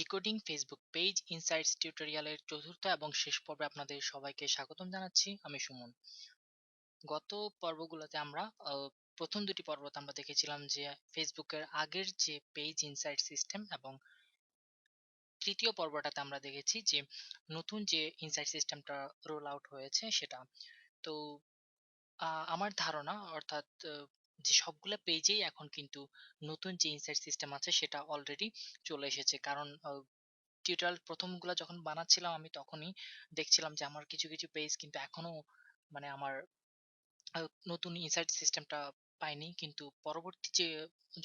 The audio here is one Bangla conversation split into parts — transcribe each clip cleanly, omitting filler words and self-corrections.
ডিকোডিং ফেসবুক পেজ ইনসাইটস টিউটোরিয়ালের চতুর্থ এবং শেষ পর্বে আপনাদের সবাইকে স্বাগতম জানাচ্ছি। আমি সুমন। গত পর্বগুলোতে আমরা প্রথম দুটি পর্বতে আমরা দেখেছিলাম যে ফেসবুকের আগের যে পেজ ইনসাইট সিস্টেম, এবং তৃতীয় পর্বটাতে আমরা দেখেছি যে নতুন যে ইনসাইট সিস্টেমটা রোল আউট হয়েছে সেটা। তো আমার ধারণা, অর্থাৎ যে সবগুলা পেজেই এখন কিন্তু নতুন যে ইনসাইট সিস্টেম আছে সেটা অলরেডি চলে এসেছে। কারণ টিউটোরিয়াল প্রথমগুলা যখন বানাচ্ছিলাম আমি তখনই দেখছিলাম যে আমার কিছু কিছু পেজ কিন্তু এখনো মানে আমার নতুন ইনসাইট সিস্টেমটা পাইনি, কিন্তু পরবর্তী যে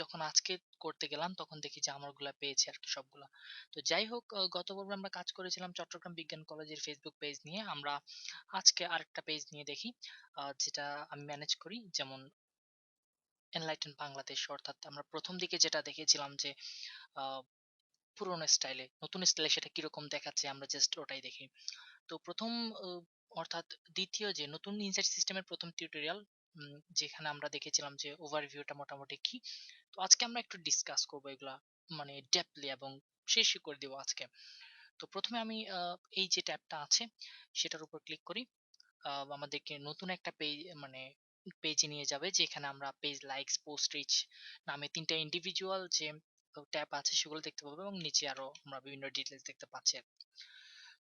যখন আজকে করতে গেলাম তখন দেখি যে আমারগুলা পেয়েছি আর কি সবগুলা। তো যাই হোক, গত পর্বে আমরা কাজ করেছিলাম চট্টগ্রাম বিজ্ঞান কলেজের ফেসবুক পেজ নিয়ে। আমরা আজকে আরেকটা পেজ নিয়ে দেখি, যেটা আমি ম্যানেজ করি, যেমন এনলাইটেন বাংলাদেশ। অর্থাৎ আমরা প্রথম দিকে যেটা দেখেছিলাম যে আহ, পুরোনো স্টাইলে, নতুন স্টাইলে সেটা কিরকম দেখাচ্ছে আমরা জাস্ট ওটাই দেখি। তো প্রথম অর্থাৎ দ্বিতীয় যে নতুন ইনসাইট সিস্টেমের প্রথম টিউটোরিয়াল, যেখানে আমরা দেখেছিলাম যে ওভারভিউটা মোটামুটি কি। তো আজকে আমরা একটু ডিসকাস করবো এগুলা, মানে ডেপলি, এবং শেষই করে দিব আজকে। তো প্রথমে আমি এই যে ট্যাবটা আছে সেটার উপর ক্লিক করি। আমাদেরকে নতুন একটা পেজ, মানে পেজে নিয়ে যাবে, যেখানে আমরা পেজ লাইকস, পোস্ট রিচ নামে তিনটা ইন্ডিভিজুয়াল যে ট্যাব আছে সেগুলো দেখতে পাবো, এবং নিচে আরো আমরা বিভিন্ন ডিটেলস দেখতে পাচ্ছি আর কি।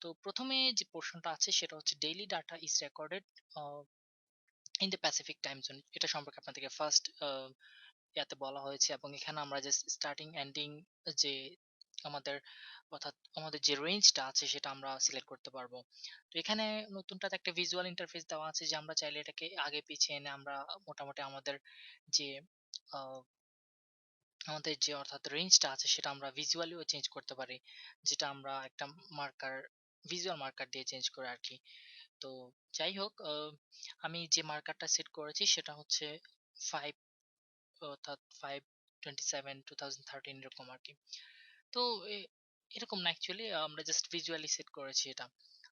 তো প্রথমে যে পোর্শনটা আছে সেটা হচ্ছে daily data is recorded in the Pacific time zone. এটা সম্পর্কে আপনাদেরকে ফার্স্ট ইয়াতে বলা হয়েছে, এবং এখানে আমরা জাস্ট স্টার্টিং এন্ডিং যে আমাদের, অর্থাৎ আমাদের যে রেঞ্জটা আছে সেটা আমরা সিলেক্ট করতে পারবো। তো এখানে নতুনটাতে একটা ভিজুয়াল ইন্টারফেস দেওয়া আছে, যে আমরা চাইলে এটাকে আগে পিছিয়ে এনে আমরা মোটামুটি আমাদের যে আহ, আমাদের যে অর্থাৎ রেঞ্জটা আছে সেটা আমরা ভিজুয়ালিও চেঞ্জ করতে পারি, যেটা আমরা একটা মার্কার, ভিজুয়াল মার্কার দিয়ে চেঞ্জ করে আর কি। তো যাই হোক, আমি যে মার্কারটা সেট করেছি সেটা হচ্ছে 5, অর্থাৎ 5/27/2013 এরকম আর কি। তো এরকম না, অ্যাকচুয়ালি আমরা জাস্ট ভিজুয়ালি সেট করেছি এটা।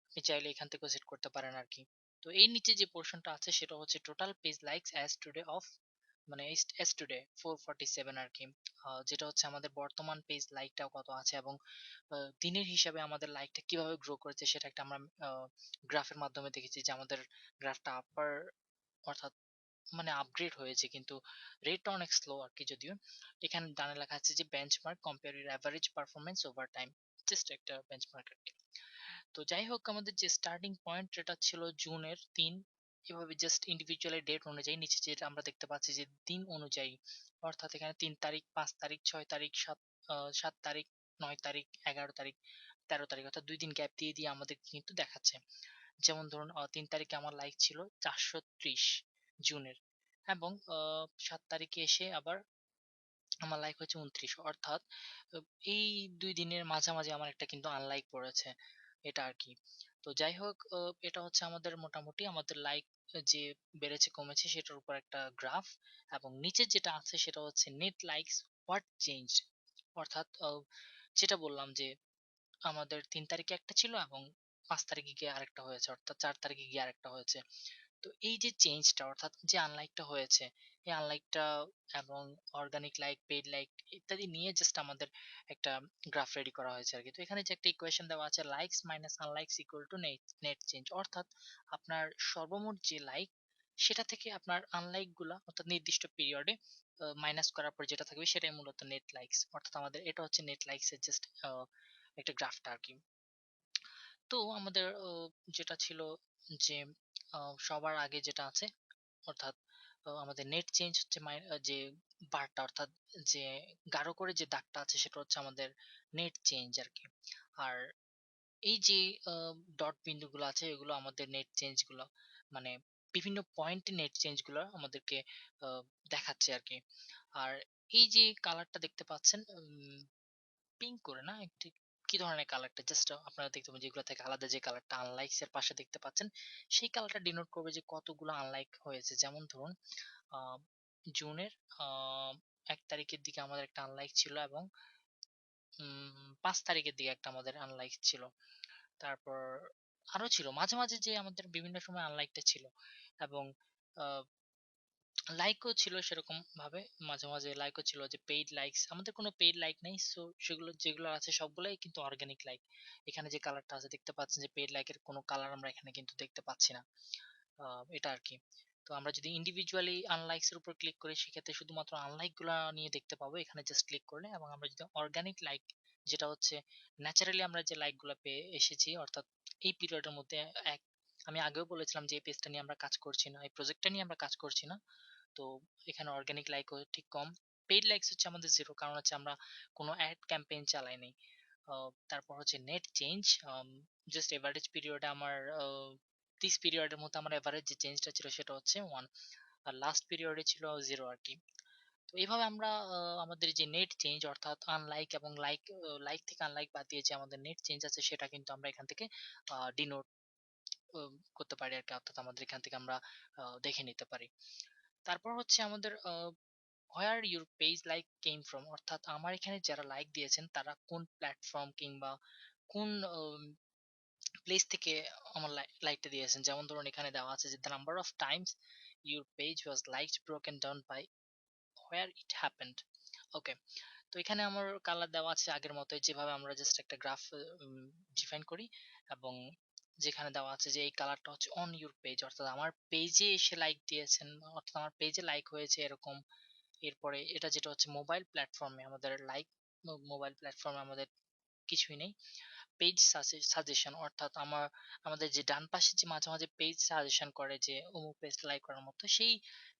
আপনি চাইলে এখান থেকেও সেট করতে পারেন আর কি। তো এই নিচে যে পোর্শনটা আছে সেটা হচ্ছে total page likes as today of, মানে এস টুডে 447 আর কি। যেটা হচ্ছে আমাদের বর্তমান পেজ লাইকটা কত আছে, এবং দিনের হিসাবে আমাদের লাইকটা কিভাবে গ্রো করেছে সেটা একটা আমরা গ্রাফের মাধ্যমে দেখেছি, যে আমাদের গ্রাফটা আপার, অর্থাৎ মানে আপগ্রেড হয়েছে, কিন্তু রেটটা অনেক স্লো আর কি। যদিও এখানে ডানে লেখা আছে যে benchmark compare your average performance over time, just একটা বেঞ্চমার্ক আর কি। তো যাই হোক, আমাদের যে স্টার্টিং পয়েন্ট এটা ছিল জুনের 3। এভাবে জাস্ট ইন্ডিভিজুয়াল ডেট অনুযায়ী নিচে যেটা আমরা দেখতে পাচ্ছি যে দিন অনুযায়ী, অর্থাৎ এখানে 3 তারিখ, 5 তারিখ, 6 তারিখ, 7 তারিখ, 9 তারিখ, 11 তারিখ, 13 তারিখ, অর্থাৎ 2 দিন গ্যাপ দিয়ে দিয়ে আমাদের কিন্তু দেখাচ্ছে। যেমন ধরুন 3 তারিখে আমার লাইক ছিল 430 জুনের, এবং 7 তারিখে এসে আবার আমার লাইক হচ্ছে 29, অর্থাৎ আহ, এই 2 দিনের মাঝামাঝি আমার একটা কিন্তু আনলাইক পড়েছে, এটা আর কি। তো যাই হোক, এটা হচ্ছে আমাদের মোটামুটি আমাদের লাইক যে বেড়েছে কমেছে সেটার উপর একটা গ্রাফ। এবং নিচে যেটা আছে সেটা হচ্ছে নেট লাইকস হোয়াট চেঞ্জ, অর্থাৎ যেটা বললাম যে আমাদের 3 তারিখে একটা ছিল, এবং 5 তারিখে গিয়ে আরেকটা হয়েছে, অর্থাৎ 4 তারিখে গিয়ে আরেকটা হয়েছে। তো এই যে চেঞ্জটা, অর্থাৎ যে আনলাইকটা হয়েছে, এই আনলাইকটা এবং অর্গানিক লাইক, পেইড লাইক ইত্যাদি নিয়ে জাস্ট আমাদের একটা গ্রাফ রেডি করা হয়েছে আর কি। তো এখানে যে একটা ইকুয়েশন দেওয়া আছে, likes minus unlikes equal to net net change, অর্থাৎ আপনার সর্বমোট যে লাইক সেটা থেকে আপনার আনলাইক গুলা, অর্থাৎ নির্দিষ্ট পিরিয়ডে মাইনাস করার পর যেটা থাকবে সেটাই মূলত নেট লাইকস, অর্থাৎ আমাদের এটা হচ্ছে নেট লাইকস এর জাস্ট একটা গ্রাফটা আর কি। তো আমাদের যেটা ছিল যে সবার আগে যেটা আছে, অর্থাৎ আমাদের নেট চেঞ্জ হচ্ছে যে বারটা, অর্থাৎ যে গাঢ় করে যে দাগটা আছে সেটা হচ্ছে আমাদের নেট চেঞ্জ আর কি। আর এই যে ডট বিন্দুগুলো আছে এগুলো আমাদের নেট চেঞ্জ গুলো, মানে বিভিন্ন পয়েন্টে নেট চেঞ্জ গুলো আমাদেরকে আহ, দেখাচ্ছে আর কি। আর এই যে কালারটা দেখতে পাচ্ছেন, পিঙ্ক করে না একটি, কি ধরনের কালারটা, জাস্ট আপনারা দেখতে পাবেন যেগুলো থেকে আলাদা, যে কালারটা আনলাইকস এর পাশে দেখতে পাচ্ছেন সেই কালারটা ডিনোট করবে যে কতগুলো আনলাইক হয়েছে। যেমন ধরুন আহ, জুনের আহ, 1 তারিখের দিকে আমাদের একটা আনলাইক ছিল, এবং 5 তারিখের দিকে একটা আমাদের আনলাইক ছিল। তারপর আরো ছিল মাঝে মাঝে যে আমাদের বিভিন্ন সময় আনলাইকটা ছিল। এবং লাইকও ছিল সেরকম ভাবে, মাঝে মাঝে লাইকও ছিল যে পেইড লাইকস, আমাদের কোনো পেইড লাইক নেই। সো সেগুলো যেগুলো আছে সবগুলাই কিন্তু অর্গানিক লাইক। এখানে যে কালারটা আছে দেখতে পাচ্ছেন যে পেইড লাইকের কোনো কালার আমরা এখানে কিন্তু দেখতে পাচ্ছি না। এটা আরকি। তো আমরা যদি ইন্ডিভিজুয়ালি আনলাইকস এর উপর ক্লিক করি সেক্ষেত্রে শুধুমাত্র আনলাইক গুলা নিয়ে দেখতে পাবো এখানে জাস্ট ক্লিক করলে। এবং আমরা যদি অর্গানিক লাইক, যেটা হচ্ছে ন্যাচারালি আমরা যে লাইক গুলা পেয়ে এসেছি, অর্থাৎ এই পিরিয়ডের মধ্যে এক, আমি আগেও বলেছিলাম যে এই পেজটা নিয়ে আমরা কাজ করছি না, এই প্রজেক্টটা নিয়ে আমরা কাজ করছি না। তো এখানে অর্গানিক লাইকও ঠিক কম। পেইড লাইকস হচ্ছে আমাদের 0, কারণ হচ্ছে আমরা কোনো অ্যাড ক্যাম্পেইন চালাই নাই। তারপর হচ্ছে নেট চেঞ্জ, জাস্ট এভারেজ পিরিয়ডে আমার 30 পিরিয়ডের মধ্যে আমার এভারেজ যে চেঞ্জটা ছিল সেটা হচ্ছে 1, আর লাস্ট পিরিয়ডে ছিল 0 আরকি। তো এইভাবে আমরা আমাদের যে নেট চেঞ্জ, অর্থাৎ আনলাইক এবং লাইক, লাইক থেকে আনলাইক বাদ দিয়ে যে আমাদের নেট চেঞ্জ আছে সেটা কিন্তু আমরা এখান থেকে ডিনোট করতে পারি আরকি, অর্থাৎ আমাদের এখান থেকে আমরা দেখে নিতে পারি। তারপর হচ্ছে আমাদের where your page like came from, অর্থাৎ আমার এখানে যারা লাইক দিয়েছেন তারা কোন প্ল্যাটফর্ম কিংবা কোন প্লেস থেকে আমার লাইকটা দিয়েছেন। যেমন ধরুন এখানে দেওয়া আছে যে the number of times your page was liked broken down by where it happened. Okay, তো এখানে আমার কালার দেওয়া আছে আগের মতোই, যেভাবে আমরা জাস্ট একটা গ্রাফ ডিফাইন করি, এবং যেখানে দেওয়া আছে যে এই কালারটা হচ্ছে অন ইউর পেজ, অর্থাৎ আমার পেজে এসে লাইক দিয়েছেন, অর্থাৎ আমার পেজে লাইক হয়েছে এরকম। এরপরে এটা যেটা হচ্ছে মোবাইল প্ল্যাটফর্মে আমাদের লাইক, মোবাইল প্ল্যাটফর্মে আমাদের কিছুই নেই। পেজ সাজেশন, অর্থাৎ আমাদের যে ডান পাশে যে মাঝে মাঝে পেজ সাজেশন করে যে অমুক পেজ লাইক করার মতো, সেই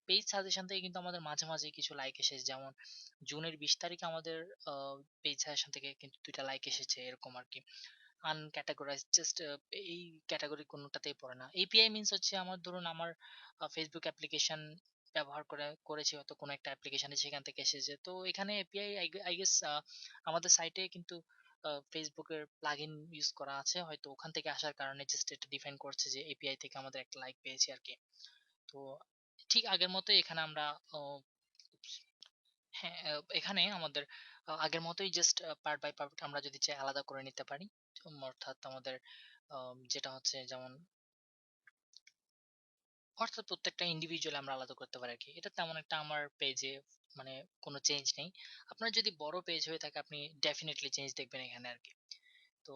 পেজ সাজেশন থেকে কিন্তু আমাদের মাঝে মাঝে কিছু লাইক এসেছে। যেমন জুনের 20 তারিখে আমাদের পেজ সাজেশন থেকে কিন্তু 2টা লাইক এসেছে এরকম আর কি। আনক্যাটাগরাইজড, জাস্ট এই ক্যাটাগরি কোনোটাতেই পড়ে না। এপিআই মিন্স হচ্ছে আমার, ধরুন আমার ফেসবুক অ্যাপ্লিকেশন ব্যবহার করেছি হয়তো কোনো একটা অ্যাপ্লিকেশনে, সেখান থেকে এসেছে। তো এখানে এপিআই আই গেস আমাদের সাইটে কিন্তু ফেসবুকের প্লাগইন ইউজ করা আছে, হয়তো ওখান থেকে আসার কারণে জাস্ট এটা ডিফাইন করছে যে এপিআই থেকে আমাদের একটা লাইক পেয়েছি আর কি। তো ঠিক আগের মতোই এখানে আমরা হ্যাঁ, এখানে আমাদের আগের মতোই জাস্ট পার্ট বাই পার্ট আমরা যদি চাই আলাদা করে নিতে পারি। অর্থাৎ আমাদের যেটা হচ্ছে যেমন, অর্থাৎ প্রত্যেকটা ইন্ডিভিজুয়াল আমরা আলাদা করতে পারি আরকি। এটা তেমন একটা আমার পেজে মানে কোনো চেঞ্জ নেই। আপনার যদি বড় পেজ হয়ে থাকে আপনি ডেফিনিটলি চেঞ্জ দেখবেন এখানে আরকি। তো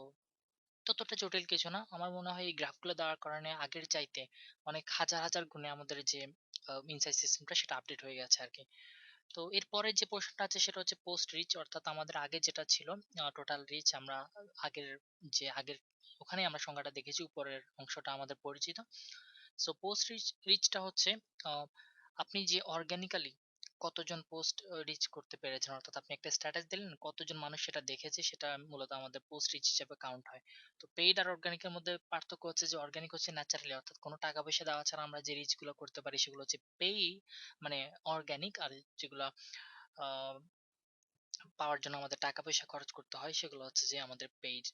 ততটা জটিল কিছু না। আমার মনে হয় এই গ্রাফগুলো দেওয়ার কারণে আগের চাইতে অনেক হাজার হাজার গুণে আমাদের যে ইনসাইট সিস্টেমটা সেটা আপডেট হয়ে গেছে আরকি। তো এরপরের যে পোর্শনটা আছে সেটা হচ্ছে পোস্ট রিচ, অর্থাৎ আমাদের আগে যেটা ছিল টোটাল রিচ, আমরা আগের আগের ওখানে আমরা সংখ্যাটা দেখেছি, উপরের অংশটা আমাদের পরিচিত। সো পোস্ট রিচটা হচ্ছে আহ, আপনি যে অর্গানিক্যালি কতজন পোস্ট রিচ করতে পেরেছেন, অর্থাৎ আপনি একটা স্ট্যাটাস দিলেন কতজন মানুষ সেটা দেখেছে, সেটা মূলত আমাদের পোস্ট রিচ হিসেবে কাউন্ট হয়। তো পেইড আর অর্গানিকের মধ্যে পার্থক্য হচ্ছে যে অর্গানিক হচ্ছে ন্যাচারালি, অর্থাৎ কোনো টাকা পয়সা দেওয়া ছাড়া আমরা যে রিচ গুলো করতে পারি সেগুলো হচ্ছে মানে অর্গানিক। আর যেগুলো আহ, পাওয়ার জন্য আমাদের টাকা পয়সা খরচ করতে হয় সেগুলো হচ্ছে যে আমাদের পেইড,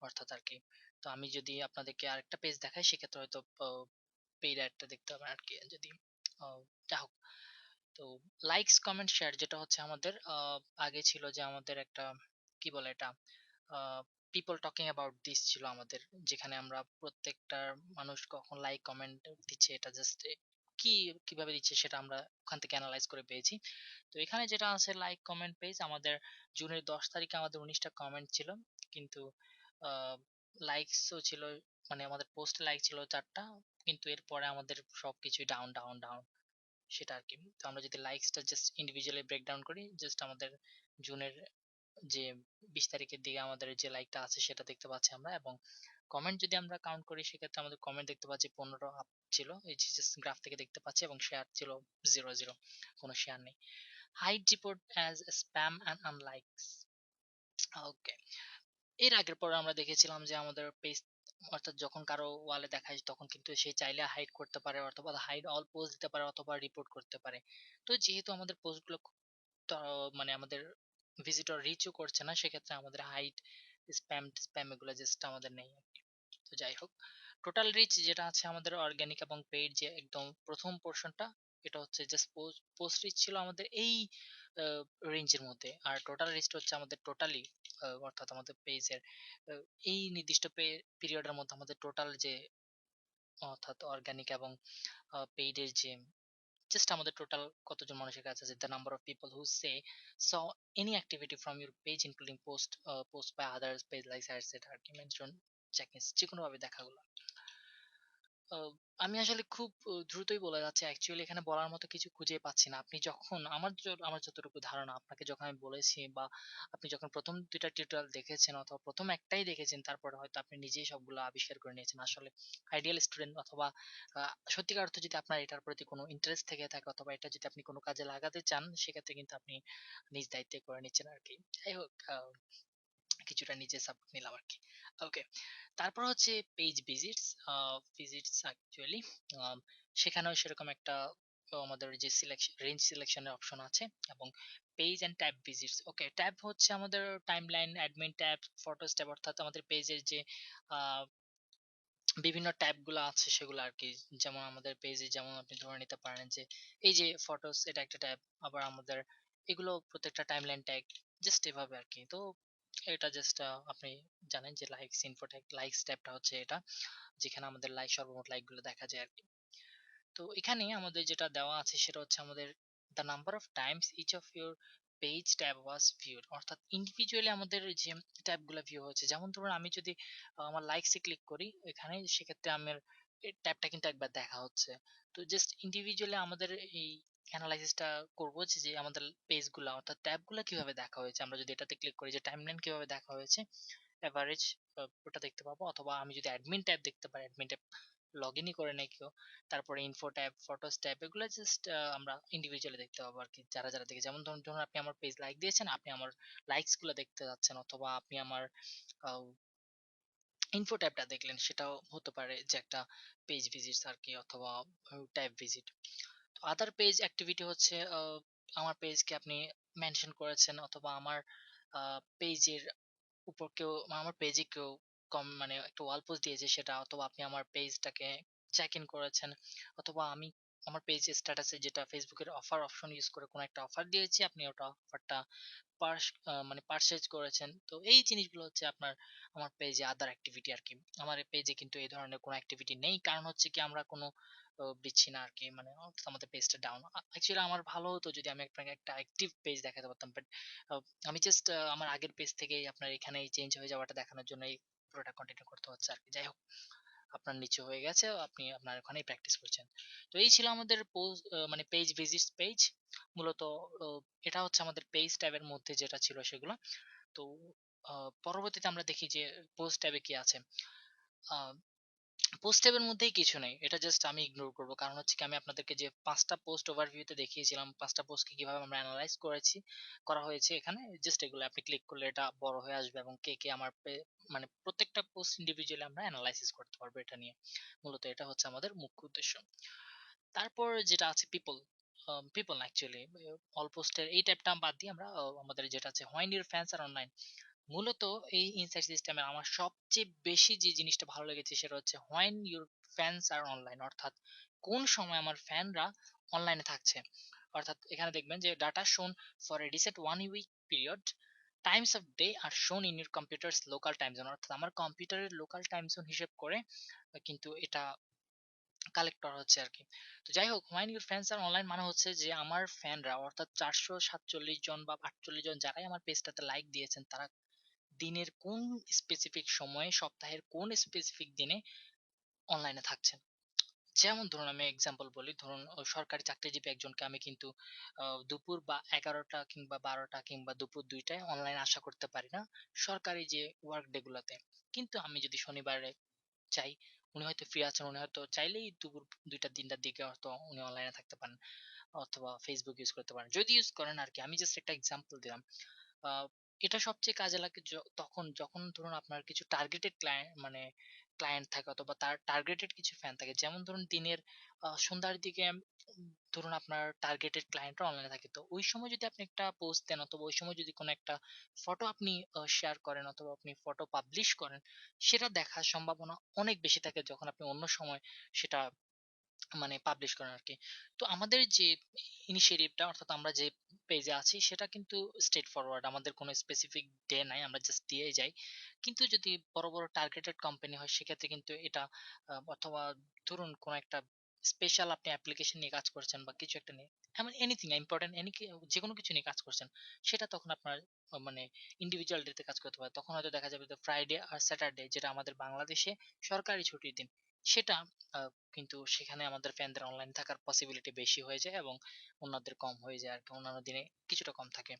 অর্থাৎ আর কি। তো আমি যদি আপনাদেরকে আরেকটা পেজ দেখাই সেক্ষেত্রে হয়তো পেইড অ্যাডটা দেখতে হবে আর কি। যদি আহ, যা হোক, তো লাইকস কমেন্ট শেয়ার যেটা হচ্ছে আমাদের আগে ছিল যে আমাদের একটা কি বলে এটা, পিপল টকিং অ্যাবাউট দিস ছিল আমাদের, যেখানে আমরা প্রত্যেকটা মানুষ কখন লাইক কমেন্ট দিচ্ছে এটা জাস্ট কি কিভাবে দিচ্ছে সেটা আমরা ওখান থেকে অ্যানালাইজ করে পেয়েছি। তো এখানে যেটা আছে লাইক কমেন্ট পেজ, আমাদের জুনের 10 তারিখে আমাদের 19টা কমেন্ট ছিল, কিন্তু লাইকসও ছিল, মানে আমাদের পোস্ট লাইক ছিল 4টা, কিন্তু এরপরে আমাদের সবকিছুই ডাউন ডাউন ডাউন সেটা আর কি। তো আমরা যদি লাইকসটা জাস্ট ইন্ডিভিজুয়ালি ব্রেক ডাউন করি, জাস্ট আমাদের জুনের যে 20 তারিখের দিকে আমাদের যে লাইকটা আছে সেটা দেখতে পাচ্ছি আমরা, এবং কমেন্ট যদি আমরা কাউন্ট করি সেক্ষেত্রে আমাদের কমেন্ট দেখতে পাচ্ছি 15 আপ ছিল, এই যে জাস্ট গ্রাফ থেকে দেখতে পাচ্ছি, এবং শেয়ার ছিল 0 0, কোনো শেয়ার নেই। Hide report as spam and unlikes. Okay, এর আগের পরে আমরা দেখেছিলাম যে আমাদের পেজ, অর্থাৎ যখন কারো ওয়ালে দেখায় তখন কিন্তু সে চাইলে হাইড করতে পারে, অথবা হাইড অল পোস্ট দিতে পারে, অথবা রিপোর্ট করতে পারে। তো যেহেতু আমাদের পোস্টগুলো মানে আমাদের ভিজিটর রিচও করছে না, সেক্ষেত্রে আমাদের হাইড স্প্যাম এগুলো জাস্ট আমাদের নেই আর কি। তো যাই হোক, টোটাল রিচ যেটা আছে আমাদের অর্গানিক এবং পেইড যে একদম প্রথম পোর্শনটা, এটা হচ্ছে জাস্ট পোস্ট রিচ ছিল আমাদের এই রেঞ্জের মধ্যে, আর টোটাল রিচটা হচ্ছে আমাদের টোটালি, অর্থাৎ আমাদের পেজের এই নির্দিষ্ট পিরিয়ডের মধ্যে আমাদের টোটাল যে, অর্থাৎ অর্গানিক এবং পেইডের যে জাস্ট আমাদের টোটাল কতজন মানুষের কাছে আছে, the number of people who saw স any activity from your page including post by others page like etcetera আর কি, মেনশন চেক ইনস যে কোনো ভাবে দেখাগুলো। আহ, আমি আসলে খুব দ্রুতই বলে যাচ্ছি, অ্যাকচুয়ালি এখানে বলার মতো কিছু খুঁজে পাচ্ছি না। আপনি যখন আমার যতটুকু ধারণা আপনাকে যখন আমি বলেছি, বা আপনি যখন প্রথম দুইটা টিউটোরিয়াল দেখেছেন অথবা প্রথম একটাই দেখেছেন, তারপরে হয়তো আপনি নিজেই সবগুলো আবিষ্কার করে নিয়েছেন। আসলে আইডিয়াল স্টুডেন্ট অথবা সত্যিকার অর্থে যদি আপনার এটার প্রতি কোনো ইন্টারেস্ট থেকে থাকে অথবা এটা যদি আপনি কোনো কাজে লাগাতে চান, সেক্ষেত্রে কিন্তু আপনি নিজ দায়িত্বে করে নিচ্ছেন আর কি। যাই হোক, কিছুটা নিজে সাপোর্ট নিলাম আর কি। ওকে, তারপর হচ্ছে পেজ ভিজিটস। ভিজিটস অ্যাকচুয়ালি সেখানেও সেরকম একটা আমাদের যে সিলেকশন রেঞ্জ সিলেকশনের অপশন আছে, এবং page and tab visits. Okay, tab হচ্ছে আমাদের timeline, admin tab, photos tab, অর্থাৎ আমাদের পেজের যে আহ, বিভিন্ন ট্যাব গুলো আছে সেগুলো আর কি। যেমন আমাদের পেজে যেমন আপনি ধরে নিতে পারেন যে এই যে ফটোস, এটা একটা ট্যাব। আবার আমাদের এগুলো প্রত্যেকটা টাইমলাইন ট্যাগ, জাস্ট এভাবে আর কি। তো এটা জাস্ট আপনি জানেন যে লাইকস ইনফো ট্যাগ, লাইকস ট্যাবটা হচ্ছে এটা, যেখানে আমাদের লাইক সর্বমোট লাইক গুলো দেখা যায় আর কি। তো এখানে আমাদের যেটা দেওয়া আছে সেটা হচ্ছে আমাদের the number of Times each of your page tab was viewed, অর্থাৎ ইন্ডিভিজুয়ালি আমাদের যে ট্যাব গুলো ভিউ হয়েছে। যেমন ধরুন আমি যদি আমার লাইকসে ক্লিক করি এখানে, সেক্ষেত্রে আমার ট্যাবটা কিন্তু একবার দেখা হচ্ছে। তো জাস্ট ইন্ডিভিজুয়ালি আমাদের এই অ্যানালাইসিসটা করবো যে আমাদের পেজ গুলা অর্থাৎ ট্যাব গুলা কিভাবে দেখা হয়েছে। আমরা যদি এটাতে ক্লিক করি যে টাইমলাইন কিভাবে দেখা হয়েছে, এভারেজ ওটা দেখতে পাবো। অথবা আমি যদি অ্যাডমিন ট্যাব দেখতে পারি, অ্যাডমিন ট্যাব লগ ইনই করে নেই কেউ, তারপরে ইনফো ট্যাব, ফটোস ট্যাব, এগুলো জাস্ট আমরা ইন্ডিভিজুয়ালি দেখতে পাবো আর কি, যারা যারা দেখে। যেমন ধরুন ধরুন আপনি আমার পেজ লাইক দিয়েছেন, আপনি আমার লাইকস গুলো দেখতে যাচ্ছেন, অথবা আপনি আমার ইনফো ট্যাবটা দেখলেন, সেটাও হতে পারে যে একটা পেজ ভিজিট আর কি, অথবা ট্যাব ভিজিট। আদার পেজ অ্যাক্টিভিটি হচ্ছে আমার পেজকে আপনি মেনশন করেছেন, অথবা আমার পেজের উপর কেউ, আমার পেজে কেউ কম মানে একটা ওয়াল পোস্ট দিয়েছে সেটা, অথবা আপনি আমার পেজটাকে চেক ইন করেছেন, অথবা আমি আমার পেজ স্ট্যাটাসে যেটা ফেসবুকের অফার অপশন ইউজ করে কোনো একটা অফার দিয়েছি, আপনি ওটা অফারটা মানে পারচেজ করেছেন। তো এই জিনিসগুলো হচ্ছে আপনার আমার পেজে আদার অ্যাক্টিভিটি আর কি। আমার পেজে কিন্তু এই ধরনের কোনো অ্যাক্টিভিটি নেই, কারণ হচ্ছে কি আমরা কোনো দিচ্ছি না আর কি, মানে আমাদের পেজটা ডাউন। অ্যাকচুয়ালি আমার ভালো হতো যদি আমি আপনাকে একটা অ্যাক্টিভ পেজ দেখাতে পারতাম, বাট আমি জাস্ট আমার আগের পেজ থেকেই আপনার এখানে চেঞ্জ হয়ে যাওয়াটা দেখানোর জন্য এই পুরোটা কন্টিনিউ করতে হচ্ছে আর কি। যাই হোক, আপনার নিচে হয়ে গেছে, আপনি আপনার ওখানেই প্র্যাকটিস করছেন। তো এই ছিল আমাদের পোস্ট মানে পেজ ভিজিটস পেজ। মূলত এটা হচ্ছে আমাদের পেজ ট্যাবের মধ্যে যেটা ছিল সেগুলো। তো পরবর্তীতে আমরা দেখি যে পোস্ট ট্যাবে কি আছে। পোস্ট ট্যাবের মধ্যেই কিছু নেই, এটা জাস্ট আমি ইগনোর করব। কারণ হচ্ছে কি আমি আপনাদেরকে যে 5টা পোস্ট ওভারভিউতে দেখিয়েছিলাম, 5টা পোস্টকে কিভাবে আমরা অ্যানালাইজ করা হয়েছে এখানে, জাস্ট এগুলো আপনি ক্লিক করলে এটা বড় হয়ে আসবে, এবং কে কে আমার মানে প্রত্যেকটা পোস্ট ইন্ডিভিজুয়ালি আমরা অ্যানালাইসিস করতে পারবো এটা নিয়ে। মূলত এটা হচ্ছে আমাদের মুখ্য উদ্দেশ্য। তারপর যেটা আছে পিপল, পিপল অ্যাকচুয়ালি অল পোস্টের এই ট্যাবটা বাদ দিয়ে আমরা আমাদের যেটা আছে when your fans are online. মূলত এই ইনসাইট সিস্টেমে আমার সবচেয়ে বেশি যে জিনিসটা ভালো লেগেছে সেটা হচ্ছে when your fans are online, অর্থাৎ কোন সময় আমার ফ্যানরা অনলাইনে থাকছে। অর্থাৎ এখানে দেখবেন যে data shown for a reset 1 week period, times of day are shown in your computer's local time zone, অর্থাৎ আমার কম্পিউটারের লোকাল টাইম জোন হিসেব করে কিন্তু এটা কালেক্ট করা হচ্ছে আর কি। তো যাই হোক, when your fans are online মানে হচ্ছে যে আমার ফ্যানরা অর্থাৎ 447 জন বা 48 জন যারাই আমার পেজটাতে লাইক দিয়েছেন, তারা দিনের কোন স্পেসিফিক সময়ে, সপ্তাহের কোন স্পেসিফিক দিনে অনলাইনে থাকছেন। যেমন ধরুন আমি এক্সাম্পল বলি, ধরুন সরকারি চাকরিজীবী একজনকে আমি কিন্তু দুপুর বা 11টা কিংবা 12টা কিংবা দুপুর 2টায় অনলাইন আশা করতে পারি না সরকারি যে ওয়ার্ক ডে গুলোতে। কিন্তু আমি যদি শনিবারে চাই, উনি হয়তো ফ্রি আছেন, উনি হয়তো চাইলেই দুপুর 2টা 3টার দিকে হয়তো উনি অনলাইনে থাকতে পারেন, অথবা ফেসবুক ইউজ করতে পারেন যদি ইউজ করেন আর কি। আমি জাস্ট একটা এক্সাম্পল দিলাম। আহ, এটা সবচেয়ে কাজে লাগে তখন যখন ধরুন আপনার কিছু টার্গেটেড ক্লায়েন্ট মানে ক্লায়েন্ট থাকে, অথবা তার টার্গেটেড কিছু ফ্যান থাকে। যেমন ধরুন দিনের সন্ধ্যার দিকে ধরুন আপনার টার্গেটেড ক্লায়েন্টরা অনলাইনে থাকে, তো ওই সময় যদি আপনি একটা পোস্ট দেন, অথবা ওই সময় যদি কোনো একটা ফটো আপনি শেয়ার করেন, অথবা আপনি ফটো পাবলিশ করেন, সেটা দেখার সম্ভাবনা অনেক বেশি থাকে যখন আপনি অন্য সময় সেটা মানে পাবলিশ করেন আরকি। তো আমাদের যে ইনিশিয়েটিভটা অর্থাৎ আমরা যে পেজে আছি সেটা কিন্তু স্ট্রেট ফরওয়ার্ড। আমাদের কোনো স্পেসিফিক ডে নাই, আমরা জাস্ট দিয়েই যাই। কিন্তু যদি বড়, বড় টার্গেটেড কোম্পানি হয় সেক্ষেত্রে কিন্তু এটা অথবা ধরুন কোনো একটা স্পেশাল আপনি অ্যাপ্লিকেশন নিয়ে কাজ করছেন বা কিছু একটা নিয়ে, এমন এনিথিং ইম্পর্টেন্ট যে কোনো কিছু নিয়ে কাজ করছেন, সেটা তখন আপনার মানে ইন্ডিভিজুয়াল ডেতে কাজ করতে পারে। তখন হয়তো দেখা যাবে যে ফ্রাইডে আর স্যাটারডে, যেটা আমাদের বাংলাদেশে সরকারি ছুটির দিন, সেটা কিন্তু সেখানে আমাদের ফ্যানদের অনলাইন থাকার পসিবিলিটি বেশি হয়ে যায় এবং অন্যদের কম হয়ে যায় আর কি, অন্যান্য দিনে কিছুটা কম থাকে।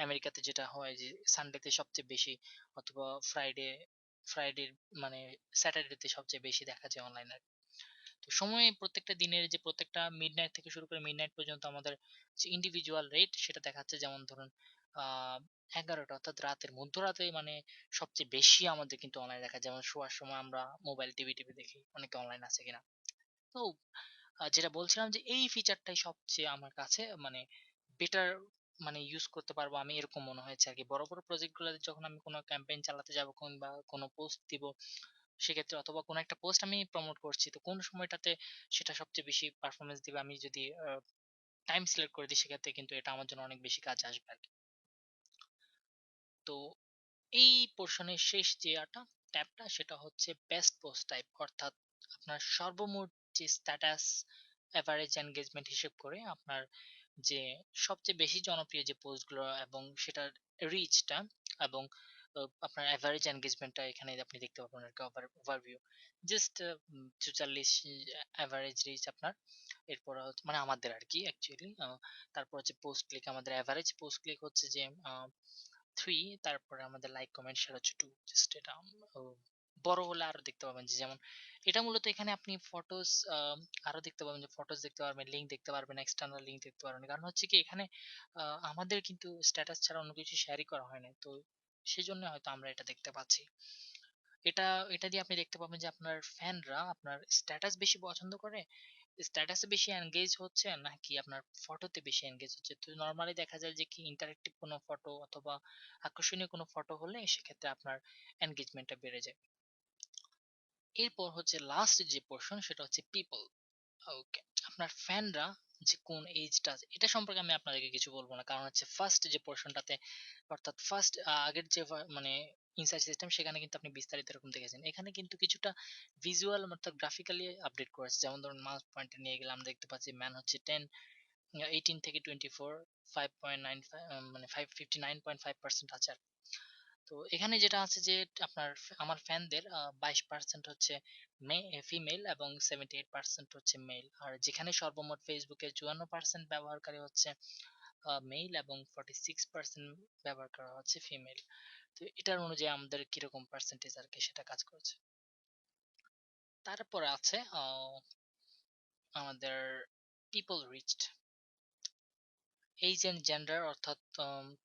আমেরিকাতে যেটা হয় যে সানডেতে সবচেয়ে বেশি, অথবা ফ্রাইডে ফ্রাইডে মানে স্যাটারডেতে সবচেয়ে বেশি দেখা যায় অনলাইন। তো সময়ে প্রত্যেকটা দিনের যে প্রত্যেকটা মিডনাইট থেকে শুরু করে মিডনাইট পর্যন্ত আমাদের যে ইন্ডিভিজুয়াল রেট সেটা দেখাচ্ছে, যেমন ধরুন 11টা অর্থাৎ রাতের মধ্যরাতে মানে সবচেয়ে বেশি আমাদের কিন্তু অনলাইন দেখা যায়। যেমন শোয়ার সময় আমরা মোবাইল টিভি দেখি অনেকে অনলাইন আছে কিনা। তো যেটা বলছিলাম যে এই ফিচারটাই সবচেয়ে আমার কাছে মানে বেটার, মানে ইউজ করতে পারবো আমি এরকম মনে হয়েছে আর কি। বড় বড় প্রজেক্ট গুলোতে যখন আমি কোনো ক্যাম্পেইন চালাতে যাব বা কোনো পোস্ট দিব, সেক্ষেত্রে অথবা কোনো একটা পোস্ট আমি প্রমোট করছি, তো কোন সময়টাতে সেটা সবচেয়ে বেশি পারফরমেন্স দিবে আমি যদি টাইম সিলেক্ট করে দিই, সেক্ষেত্রে কিন্তু এটা আমার জন্য অনেক বেশি কাজে আসবে আর কি। তো এই পোর্শনের শেষ যে ট্যাবটা সেটা হচ্ছে বেস্ট পোস্ট টাইপ, অর্থাৎ আপনার সর্বমোট যে স্ট্যাটাস এভারেজ এনগেজমেন্ট হিসেব করে আপনার যে সবচেয়ে বেশি জনপ্রিয় যে পোস্টগুলো এবং সেটার রিচটা এবং আপনার এভারেজ এনগেজমেন্টটা এখানে আপনি দেখতে পাবেন আর কি। ওভারভিউ জাস্ট 44 এভারেজ রিচ আপনার, এরপর মানে আমাদের আর কি অ্যাকচুয়ালি। তারপর হচ্ছে পোস্ট ক্লিক, আমাদের এভারেজ পোস্ট ক্লিক হচ্ছে যে 3, তারপরে আমাদের লাইক কমেন্ট শেয়ার হচ্ছে 2। জাস্ট এটা বড় হলে আরো দেখতে পাবেন যে যেমন এটা মূলত এখানে আপনি ফটোস আরো দেখতে পাবেন, যে ফটোস দেখতে পারবেন, লিঙ্ক দেখতে পারবেন, এক্সটার্নাল লিঙ্ক দেখতে পারবেন। কারণ হচ্ছে কি এখানে আমাদের কিন্তু স্ট্যাটাস ছাড়া অন্য কিছু শেয়ারই করা হয় না, তো সেজন্য হয়তো আমরা এটা দেখতে পাচ্ছি। এটা এটা দিয়ে আপনি দেখতে পাবেন যে আপনার ফ্যানরা আপনার স্ট্যাটাস বেশি পছন্দ করে, স্ট্যাটাসে বেশি এনগেজ হচ্ছে নাকি আপনার ফটোতে বেশি এনগেজ হচ্ছে। তো নর্মালি দেখা যায় যে কি ইন্টারেক্টিভ কোনো ফটো অথবা আকর্ষণীয় কোনো ফটো হলে সেক্ষেত্রে আপনার এনগেজমেন্টটা বেড়ে যায়। এরপর হচ্ছে লাস্ট যে পোর্শন সেটা হচ্ছে পিপল। ওকে, আপনার ফ্যানরা যে কোন এজটা আছে এটা সম্পর্কে আমি আপনাদেরকে কিছু বলবো না, কারণ হচ্ছে ফার্স্ট যে পোর্শনটাতে অর্থাৎ ফার্স্ট আগের যে মানে ইনসাইট সিস্টেম সেখানে কিন্তু আপনি বিস্তারিত এরকম দেখেছেন, এখানে কিন্তু কিছুটা ভিজুয়াল অর্থাৎ গ্রাফিক্যালি আপডেট করেছে। যেমন ধরুন মাউস পয়েন্টার নিয়ে গেলে আমরা দেখতে পাচ্ছি ম্যান হচ্ছে 18 থেকে 24, 5.95 মানে 59.5% আছে আর কি। তো এখানে যেটা আছে যে আপনার আমার ফ্যানদের 22% হচ্ছে ফিমেল এবং 78% হচ্ছে মেল। আর যেখানে সর্বমোট ফেসবুকের 54% ব্যবহারকারী হচ্ছে মেল এবং 46% ব্যবহার করা হচ্ছে ফিমেল। তো এটার অনুযায়ী আমাদের কিরকম পার্সেন্টেজ আর কি সেটা কাজ করছে। তারপরে আছে আমাদের people reached, age and gender, অর্থাৎ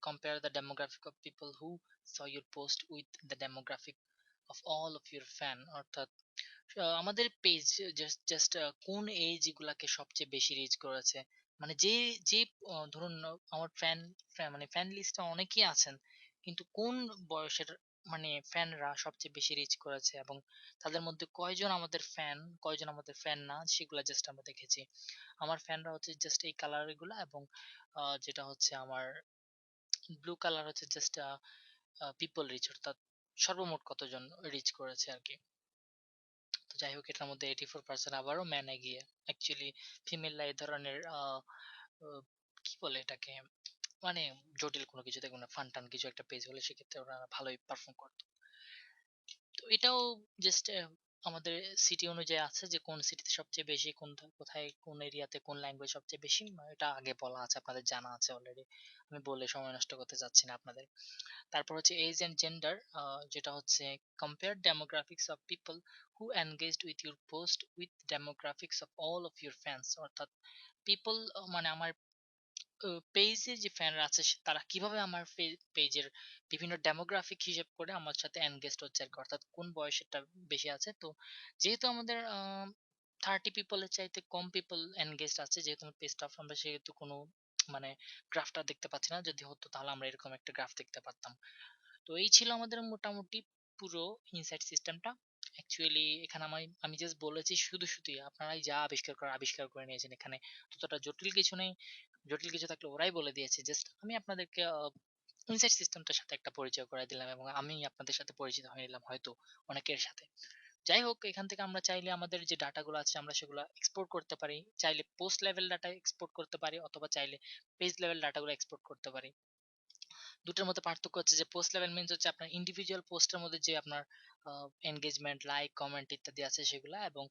compare the demographic of people who saw your post with the demographic of all of your fan, অর্থাৎ আমাদের পেজ জাস্ট কোন এজ গুলাকে সবচেয়ে বেশি রিচ করেছে। মানে যে যে ধরুন আমার মানে ফ্যান লিস্টে অনেকেই আছেন, কিন্তু কোন বয়সের মানে ফ্যানরা সবচেয়ে বেশি রিচ করেছে এবং তাদের মধ্যে কয়জন আমাদের ফ্যান, কয়জন আমাদের ফ্যান না, সেগুলা জাস্ট আমরা দেখেছি। আমার ফ্যানরা হচ্ছে জাস্ট এই কালার গুলা এবং যেটা হচ্ছে আমার ব্লু কালার হচ্ছে জাস্ট পিপল রিচ, অর্থাৎ সর্বমোট কতজন রিচ করেছে আর কি। তো যাই হোক, এটার মধ্যে 84% আবারও ম্যান এগিয়ে। অ্যাকচুয়ালি ফিমেলরা এই ধরনের আহ, কি বলে এটাকে, মানে জটিল কোনো কিছু দেখবো না, ফান টান কিছু একটা পেজ হলে সেক্ষেত্রে ওরা ভালোই পারফর্ম করতো। তো এটাও জাস্ট আমাদের সিটি অনুযায়ী আছে যে কোন সিটিতে সবচেয়ে বেশি, কোথায় কোন এরিয়াতে কোন ল্যাঙ্গুয়েজ সবচেয়ে বেশি, এটা আগে বলা আছে, আপনাদের জানা আছে অলরেডি, আমি বলে সময় নষ্ট করতে চাচ্ছি না আপনাদের। তারপর হচ্ছে এজ এন্ড জেন্ডার, যেটা হচ্ছে compare demographics of people who engaged with your post with demographics of all of your fans, অর্থাৎ পিপল মানে আমার পেজে যে ফ্যানরা আছে তারা কিভাবে আমার পেজের বিভিন্ন ডেমোগ্রাফিক হিসেব করে আমার সাথে এনগেজড হচ্ছে আর কি, অর্থাৎ কোন বয়সেরটা বেশি আছে। তো যেহেতু আমাদের 30 পিপলের চাইতে কম পিপল এনগেজড আছে, যেহেতু আমার পেজটা আমরা সেহেতু কোনো মানে গ্রাফটা দেখতে পাচ্ছি না, যদি হতো তাহলে আমরা এরকম একটা গ্রাফ দেখতে পারতাম। তো এই ছিল আমাদের মোটামুটি পুরো ইনসাইট সিস্টেমটা। অ্যাকচুয়ালি এখানে আমি জাস্ট বলেছি শুধু শুধুই, আপনারাই যা আবিষ্কার করে নিয়েছেন, এখানে ততটা জটিল কিছু নেই। জটিল কিছু থাকলে ওরাই বলে দিয়েছে, জাস্ট আমি আপনাদেরকে ইনসাইট সিস্টেমটার সাথে একটা পরিচয় করাই দিলাম এবং আমি আপনাদের সাথে পরিচিত হয়ে নিলাম হয়তো অনেকের সাথে, যাই হোক, এখান থেকে আমরা চাইলে আমাদের যে ডাটাগুলো আছে আমরা সেগুলো এক্সপোর্ট করতে পারি। চাইলে পোস্ট লেভেল ডাটা এক্সপোর্ট করতে পারি অথবা চাইলে পেজ লেভেল ডাটাগুলো এক্সপোর্ট করতে পারি। দুটোর মধ্যে পার্থক্য হচ্ছে যে পোস্ট লেভেল মিনস হচ্ছে আপনার ইন্ডিভিজুয়াল পোস্টের মধ্যে যে আপনার এনগেজমেন্ট, লাইক, কমেন্ট ইত্যাদি আছে সেগুলা, এবং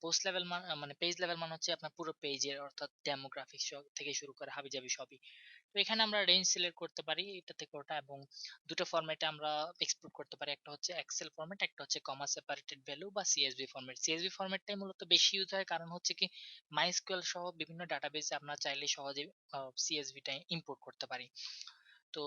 পোস্ট লেভেল মানে পেজ লেভেল মানে হচ্ছে আপনার পুরো পেজের, অর্থাৎ ডেমোগ্রাফিক্স থেকে শুরু করে হাবিজাবি সবই। তো এখানে আমরা রেঞ্জ সিলেক্ট করতে পারি এটা থেকে ওটা, এবং দুটো ফরম্যাটে আমরা এক্সপোর্ট করতে পারি। একটা হচ্ছে এক্সেল ফরম্যাট, একটা হচ্ছে কমা সেপারেটেড ভ্যালু বা সিএসভি ফরম্যাট। সিএসভি ফরম্যাটটাই মূলত বেশি ইউজ হয়, কারণ হচ্ছে কি মাইস্কুয়েল সহ বিভিন্ন ডাটাবেসে আপনার চাইলে সহজে সিএসভিটা ইম্পোর্ট করতে পারি। তো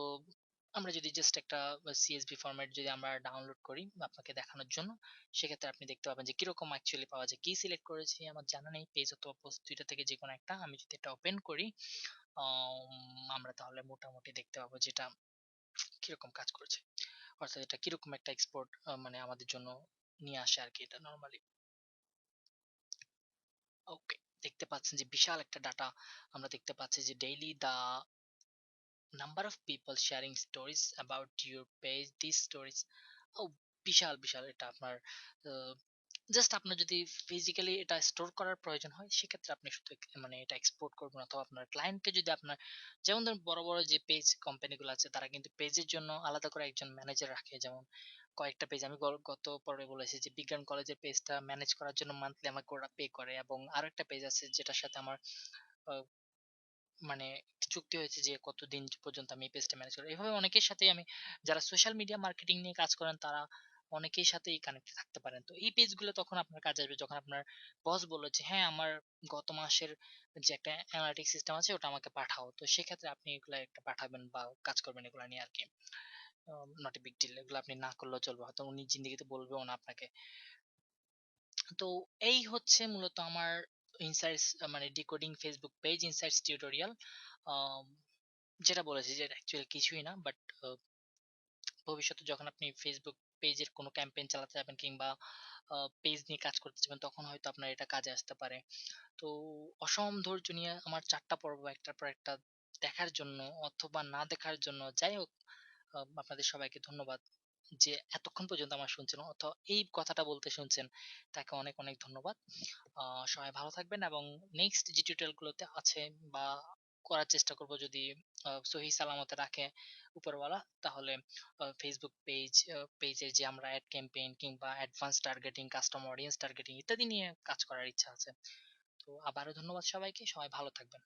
আমরা যদি জাস্ট একটা সিএসভি ফরম্যাট যদি আমরা ডাউনলোড করি আপনাকে দেখানোর জন্য, সেক্ষেত্রে আপনি দেখতে পাবেন যে কিরকম অ্যাকচুয়ালি পাওয়া যায়। কি সিলেক্ট করেছি আমার জানা নেই, পেজ অথবা পোস্ট দুইটা থেকে যে কোনো একটা। আমি যদি এটা ওপেন করি আমরা তাহলে মোটামুটি দেখতে পাবো যেটা কিরকম কাজ করছে, অর্থাৎ এটা কিরকম একটা এক্সপোর্ট মানে আমাদের জন্য নিয়ে আসে আর কি এটা নর্মালি। ওকে, দেখতে পাচ্ছেন যে বিশাল একটা ডাটা আমরা দেখতে পাচ্ছি যে daily the number of people sharing stories about your page, this stories. ও বিশাল বিশাল এটা আপনার জাস্ট আপনার যদি ফিজিক্যালি এটা স্টোর করার প্রয়োজন হয় সেক্ষেত্রে আপনি শুধু মানে এটা এক্সপোর্ট করবেন, অথবা আপনার ক্লায়েন্টকে যদি আপনার, যেমন ধরুন বড় বড় যে পেজ কোম্পানিগুলো আছে তারা কিন্তু পেজের জন্য আলাদা করে একজন ম্যানেজার রাখে। যেমন কয়েকটা পেজ আমি গত পর্বে বলেছি যে বিজ্ঞান কলেজের পেজটা ম্যানেজ করার জন্য মান্থলি আমাকে ওরা পে করে, এবং আরো একটা পেজ আছে যেটার সাথে আমার মানে চুক্তি হয়েছে যে কতদিন পর্যন্ত আমি এই পেজটা ম্যানেজ করব। এভাবে অনেকের সাথেই আমি, যারা সোশ্যাল মিডিয়া মার্কেটিং নিয়ে কাজ করেন তারা অনেকের সাথেই কানেক্টে থাকতে পারেন। তো এই পেজগুলো তখন আপনার কাজে আসবে যখন আপনার বস বলল যে হ্যাঁ আমার গত মাসের যে একটা অ্যানালিটিক সিস্টেম আছে ওটা আমাকে পাঠাও। তো সেক্ষেত্রে আপনি এগুলো একটা পাঠাবেন বা কাজ করবেন এগুলো নিয়ে আর কি। নট এ বিগ ডিল, এগুলো আপনি না করলেও চলবে, হয়তো উনি জিন্দেগিতে বলবেও না আপনাকে। তো এই হচ্ছে মূলত আমার ইনসাইটস, মানে decoding Facebook page insights tutorial. যেটা বলেছি যে অ্যাকচুয়ালি কিছুই না, বাট ভবিষ্যতে যখন আপনি ফেসবুক পেজের কোনো ক্যাম্পেইন চালাতে যাবেন কিংবা পেজ নিয়ে কাজ করতে যাবেন তখন হয়তো আপনার এটা কাজে আসতে পারে। তো অসম ধৈর্য নিয়ে আমার ৪টা পর্ব একটার পর একটা দেখার জন্য অথবা না দেখার জন্য, যাই হোক আপনাদের সবাইকে ধন্যবাদ যে এতক্ষণ পর্যন্ত আমার শুনছেন অথবা এই কথাটা বলতে শুনছেন, তাকে অনেক অনেক ধন্যবাদ। সবাই ভালো থাকবেন, এবং নেক্সট যে টিউটোরিয়াল গুলোতে আছে বা করার চেষ্টা করব যদি সহি সালামতে রাখে উপরওয়ালা, তাহলে ফেসবুক পেজের যে আমরা অ্যাড ক্যাম্পেইন কিংবা advance targeting, customer audience targeting ইত্যাদি নিয়ে কাজ করার ইচ্ছা আছে। তো আবারও ধন্যবাদ সবাইকে, সবাই ভালো থাকবেন।